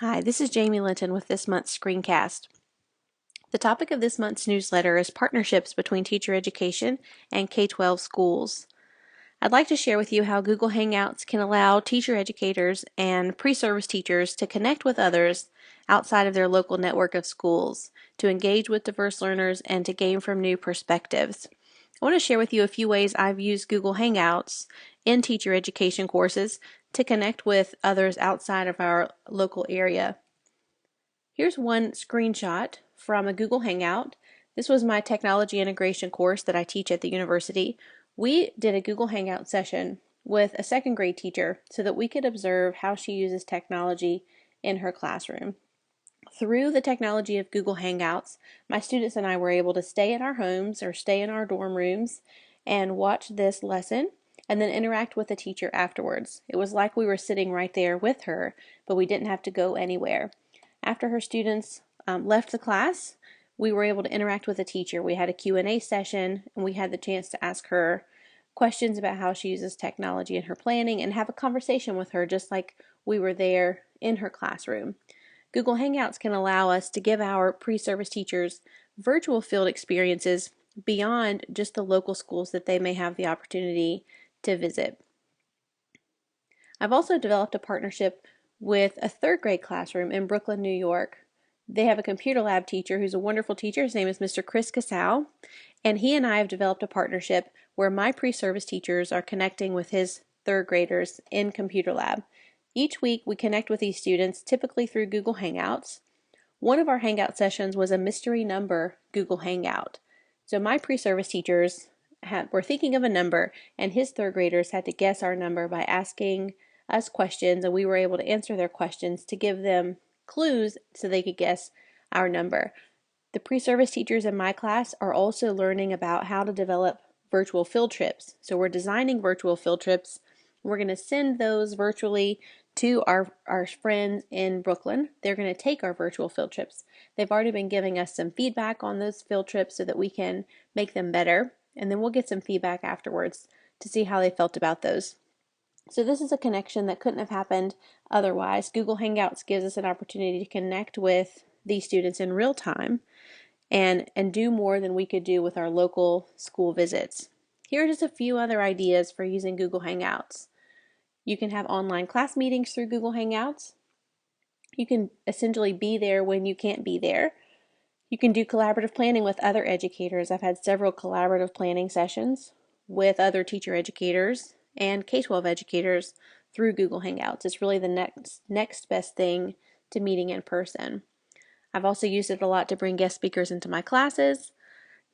Hi, this is Jamie Linton with this month's screencast. The topic of this month's newsletter is partnerships between teacher education and K-12 schools. I'd like to share with you how Google Hangouts can allow teacher educators and pre-service teachers to connect with others outside of their local network of schools, to engage with diverse learners, and to gain from new perspectives. I want to share with you a few ways I've used Google Hangouts in teacher education courses to connect with others outside of our local area. Here's one screenshot from a Google Hangout. This was my technology integration course that I teach at the university. We did a Google Hangout session with a second grade teacher so that we could observe how she uses technology in her classroom. Through the technology of Google Hangouts, my students and I were able to stay in our homes or stay in our dorm rooms and watch this lesson and then interact with the teacher afterwards. It was like we were sitting right there with her, but we didn't have to go anywhere. After her students left the class, we were able to interact with the teacher. We had a Q&A session, and we had the chance to ask her questions about how she uses technology in her planning and have a conversation with her just like we were there in her classroom. Google Hangouts can allow us to give our pre-service teachers virtual field experiences beyond just the local schools that they may have the opportunity to visit. I've also developed a partnership with a third grade classroom in Brooklyn, New York. They have a computer lab teacher who's a wonderful teacher. His name is Mr. Chris Casau, and he and I have developed a partnership where my pre-service teachers are connecting with his third graders in computer lab. Each week we connect with these students, typically through Google Hangouts. One of our Hangout sessions was a mystery number Google Hangout. So my pre-service teachers were thinking of a number, and his third graders had to guess our number by asking us questions, and we were able to answer their questions to give them clues so they could guess our number. The pre-service teachers in my class are also learning about how to develop virtual field trips. So we're designing virtual field trips. We're going to send those virtually to our friends in Brooklyn. They're going to take our virtual field trips. They've already been giving us some feedback on those field trips so that we can make them better, and then we'll get some feedback afterwards to see how they felt about those. So this is a connection that couldn't have happened otherwise. Google Hangouts gives us an opportunity to connect with these students in real time and do more than we could do with our local school visits. Here are just a few other ideas for using Google Hangouts. You can have online class meetings through Google Hangouts. You can essentially be there when you can't be there. You can do collaborative planning with other educators. I've had several collaborative planning sessions with other teacher educators and K-12 educators through Google Hangouts. It's really the next best thing to meeting in person. I've also used it a lot to bring guest speakers into my classes.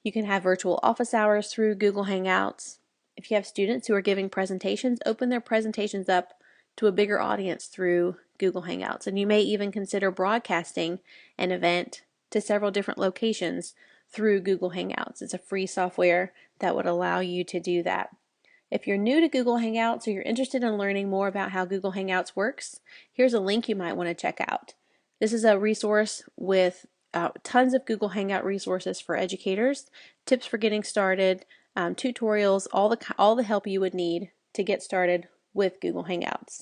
You can have virtual office hours through Google Hangouts. If you have students who are giving presentations, open their presentations up to a bigger audience through Google Hangouts. And you may even consider broadcasting an event to several different locations through Google Hangouts. It's a free software that would allow you to do that. If you're new to Google Hangouts or you're interested in learning more about how Google Hangouts works, here's a link you might want to check out. This is a resource with tons of Google Hangout resources for educators, tips for getting started, tutorials, all the help you would need to get started with Google Hangouts.